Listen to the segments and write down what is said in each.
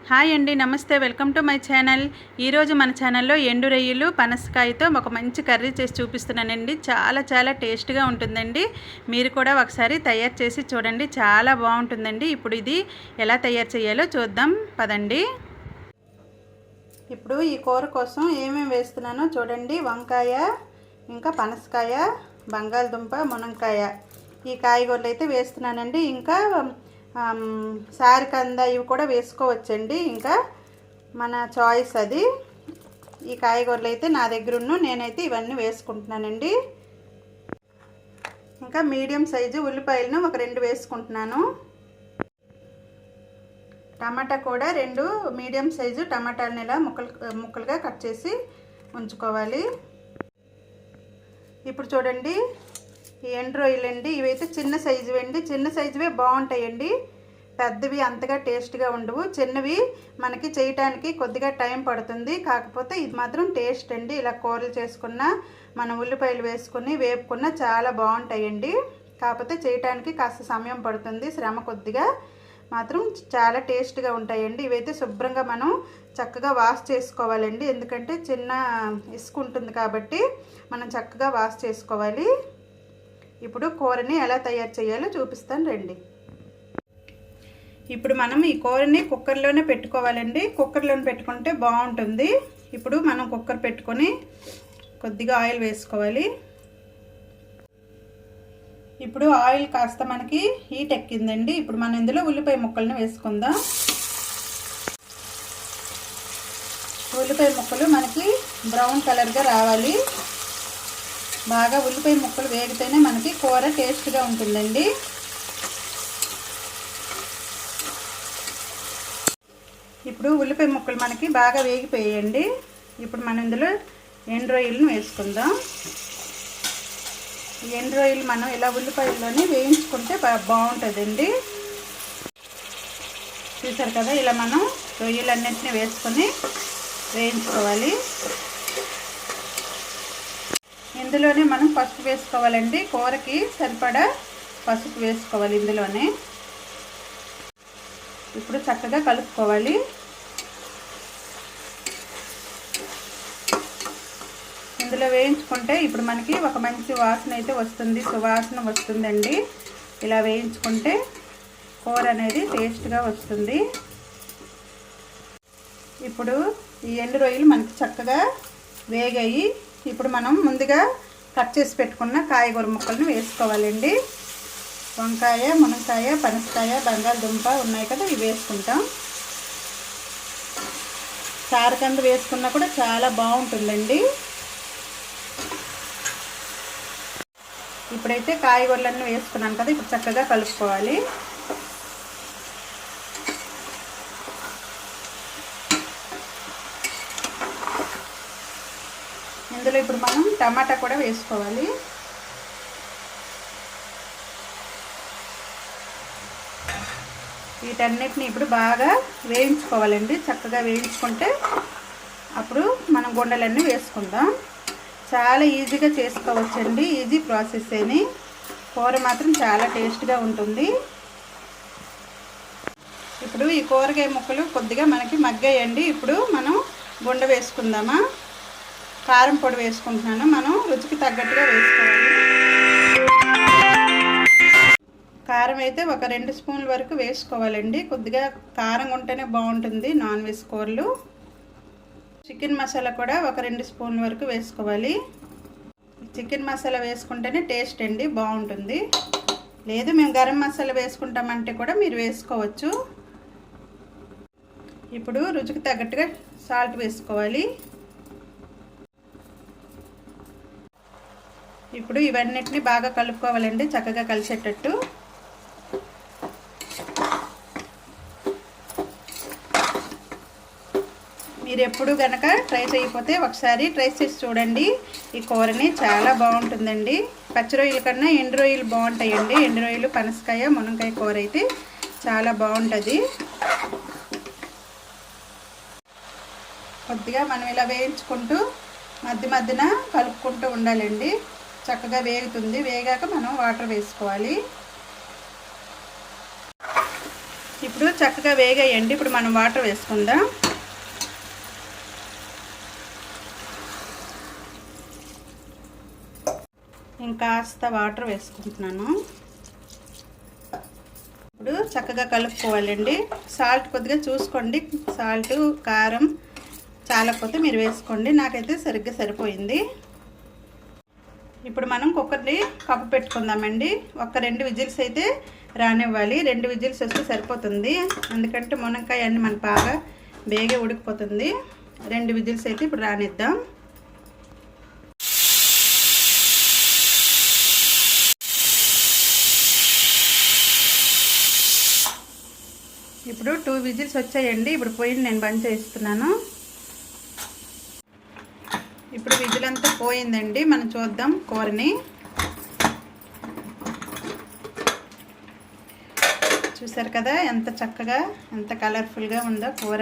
Hi అండి, నమస్తే. Welcome to my channel. ఈరోజు మన ఛానల్లో ఎండు రొయ్యలు పనసకాయతో ఒక మంచి కర్రీ చేసి చూపిస్తున్నానండి. చాలా టేస్ట్గా ఉంటుందండి. మీరు కూడా ఒకసారి తయారు చేసి చూడండి, చాలా బాగుంటుందండి. ఇప్పుడు ఇది ఎలా తయారు చేయాలో చూద్దాం పదండి. ఇప్పుడు ఈ కూర కోసం ఏమేమి వేస్తున్నానో చూడండి. వంకాయ, ఇంకా పనసకాయ, బంగాళదుంప, మునక్కాయ, ఈ కాయగూరలు అయితే వేస్తున్నానండి. ఇంకా సారికంద ఇవి కూడా వేసుకోవచ్చండి, ఇంకా మన చాయిస్ అది. ఈ కాయగూరలు అయితే నా దగ్గర నేనైతే ఇవన్నీ వేసుకుంటున్నానండి. ఇంకా మీడియం సైజు ఉల్లిపాయలను ఒక 2 వేసుకుంటున్నాను. టమాటా కూడా 2 మీడియం సైజు టమాటాలను ఇలా ముక్కలుగా కట్ చేసి ఉంచుకోవాలి. ఇప్పుడు చూడండి, ఈ ఎండు రొయ్యలండి, ఇవైతే చిన్న సైజు అండి. చిన్న సైజువే బాగుంటాయండి, పెద్దవి అంతగా టేస్ట్గా ఉండవు. చిన్నవి మనకి చేయటానికి కొద్దిగా టైం పడుతుంది, కాకపోతే ఇది మాత్రం టేస్ట్ అండి. ఇలా కూరలు చేసుకున్న, మనం ఉల్లిపాయలు వేసుకుని వేపుకున్న చాలా బాగుంటాయండి. కాకపోతే చేయటానికి కాస్త సమయం పడుతుంది, శ్రమ కొద్దిగా, మాత్రం చాలా టేస్ట్గా ఉంటాయండి. ఇవైతే శుభ్రంగా మనం చక్కగా వాష్ చేసుకోవాలండి, ఎందుకంటే చిన్న ఇసుక ఉంటుంది కాబట్టి మనం చక్కగా వాష్ చేసుకోవాలి. ఇప్పుడు కూరని ఎలా తయారు చేయాలో చూపిస్తాను రండి. ఇప్పుడు మనం ఈ కూరని కుక్కర్లోనే పెట్టుకోవాలండి. కుక్కర్లోనే పెట్టుకుంటే బాగుంటుంది. ఇప్పుడు మనం కుక్కర్ పెట్టుకొని కొద్దిగా ఆయిల్ వేసుకోవాలి. ఇప్పుడు ఆయిల్ కాస్త మనకి హీట్ ఎక్కిందండి. ఇప్పుడు మనం ఇందులో ఉల్లిపాయ ముక్కలను వేసుకుందాం. ఉల్లిపాయ ముక్కలు మనకి బ్రౌన్ కలర్గా రావాలి. బాగా ఉల్లిపాయ ముక్కలు వేగితేనే మనకి కూర టేస్ట్గా ఉంటుందండి. ఇప్పుడు ఉల్లిపాయ ముక్కలు మనకి బాగా వేగిపోయాయండి. ఇప్పుడు మనం ఇందులో ఎండు రొయ్యలను వేసుకుందాం. ఈ ఎండు రొయ్యలు మనం ఇలా ఉల్లిపాయల్లోనే వేయించుకుంటే బాగుంటుందండి. చూసారు కదా, ఇలా మనం రొయ్యలన్నింటినీ వేసుకొని వేయించుకోవాలి. ఇందులోనే మనం పసుపు వేసుకోవాలండి. కూరకి సరిపడా పసుపు వేసుకోవాలి ఇందులోనే. ఇప్పుడు చక్కగా కలుపుకోవాలి. ఇందులో వేయించుకుంటే ఇప్పుడు మనకి ఒక మంచి వాసన అయితే వస్తుంది, సువాసన వస్తుందండి. ఇలా వేయించుకుంటే కూర అనేది టేస్ట్గా వస్తుంది. ఇప్పుడు ఈ ఎండు రొయ్యలు మనకి చక్కగా వేగాయి. ఇప్పుడు మనం ముందుగా కట్ చేసి పెట్టుకున్న కాయగూర ముక్కలను వేసుకోవాలండి. వంకాయ, మునక్కాయ, పనసకాయ, బంగాళదుంప ఉన్నాయి కదా, ఇవి వేసుకుంటాం. సారికంద వేసుకున్నా కూడా చాలా బాగుంటుందండి. ఇప్పుడైతే కాయగూరలన్నీ వేసుకున్నాను కదా, ఇప్పుడు చక్కగా కలుపుకోవాలి. ఇందులో ఇప్పుడు మనం టమాటా కూడా వేసుకోవాలి. వీటన్నిటిని ఇప్పుడు బాగా వేయించుకోవాలండి. చక్కగా వేయించుకుంటే అప్పుడు మనం గుండెలన్నీ వేసుకుందాం. చాలా ఈజీగా చేసుకోవచ్చండి, ఈజీ ప్రాసెస్ అని. కూర మాత్రం చాలా టేస్ట్గా ఉంటుంది. ఇప్పుడు ఈ కూరగాయ ముక్కలు కొద్దిగా మనకి మగ్గాయండి. ఇప్పుడు మనం గుండె వేసుకుందామా. కారం పొడి వేసుకుంటున్నాను, మనం రుచికి తగ్గట్టుగా వేసుకోవాలి. కారం అయితే ఒక 2 స్పూన్ల వరకు వేసుకోవాలండి. కొద్దిగా కారం ఉంటేనే బాగుంటుంది నాన్ వెజ్ కూరలు. చికెన్ మసాలా కూడా ఒక 2 స్పూన్ల వరకు వేసుకోవాలి. చికెన్ మసాలా వేసుకుంటేనే టేస్ట్ అండి, బాగుంటుంది. లేదు మేము గరం మసాలా వేసుకుంటామంటే కూడా మీరు వేసుకోవచ్చు. ఇప్పుడు రుచికి తగ్గట్టుగా సాల్ట్ వేసుకోవాలి. ఇప్పుడు ఇవన్నిటిని బాగా కలుపుకోవాలండి, చక్కగా కలిసేటట్టు. మీరు ఎప్పుడు కనుక ట్రై చేయకపోతే ఒకసారి ట్రై చేసి చూడండి. ఈ కూరని చాలా బాగుంటుందండి. పచ్చి రొయ్యల కన్నా ఎండు రొయ్యలు బాగుంటాయండి. ఎండు రొయ్యలు, పనసకాయ, మునక్కాయ కూర అయితే చాలా బాగుంటుంది. కొద్దిగా మనం ఇలా వేయించుకుంటూ మధ్యన కలుపుకుంటూ ఉండాలండి. చక్కగా వేగుతుంది. వేగాక మనం వాటర్ వేసుకోవాలి. ఇప్పుడు చక్కగా వేగాయండి. ఇప్పుడు మనం వాటర్ వేసుకుందాం. ఇంకాస్త వాటర్ వేసుకుంటున్నాను. ఇప్పుడు చక్కగా కలుపుకోవాలండి. సాల్ట్ కొద్దిగా చూసుకోండి. సాల్ట్ కారం చాలకపోతే మీరు వేసుకోండి. నాకైతే సరిగ్గా సరిపోయింది. ఇప్పుడు మనం కుక్కర్ని కప్పు పెట్టుకుందామండి. ఒక 2 విజిల్స్ అయితే రానివ్వాలి. 2 విజిల్స్ వస్తే సరిపోతుంది. ఎందుకంటే మునక్కాయ అన్నీ మనకు బాగా బేగా ఉడికిపోతుంది. 2 విజిల్స్ అయితే ఇప్పుడు రానిద్దాం. ఇప్పుడు 2 విజిల్స్ వచ్చాయండి. ఇప్పుడు పొయ్యిని నేను బంద్ చేస్తున్నాను. ఇప్పుడు విజిల్ అంతా పోయిందండి. మనం చూద్దాం కూరని. చూసారు కదా ఎంత చక్కగా ఎంత కలర్ఫుల్గా ఉందో కూర.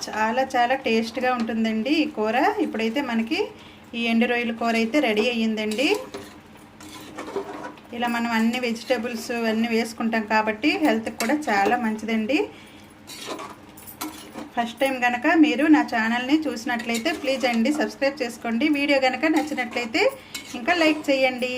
చాలా చాలా టేస్ట్గా ఉంటుందండి ఈ కూర. ఇప్పుడైతే మనకి ఈ ఎండు రొయ్యల కూర అయితే రెడీ అయ్యిందండి. ఇలా మనం అన్ని వెజిటేబుల్స్ అన్నీ వేసుకుంటాం కాబట్టి హెల్త్కి కూడా చాలా మంచిదండి. ఫస్ట్ టైం కనుక మీరు నా ఛానల్ని చూసినట్లయితే ప్లీజ్ అండి సబ్స్క్రైబ్ చేసుకోండి. వీడియో కనుక నచ్చినట్లయితే ఇంకా లైక్ చేయండి.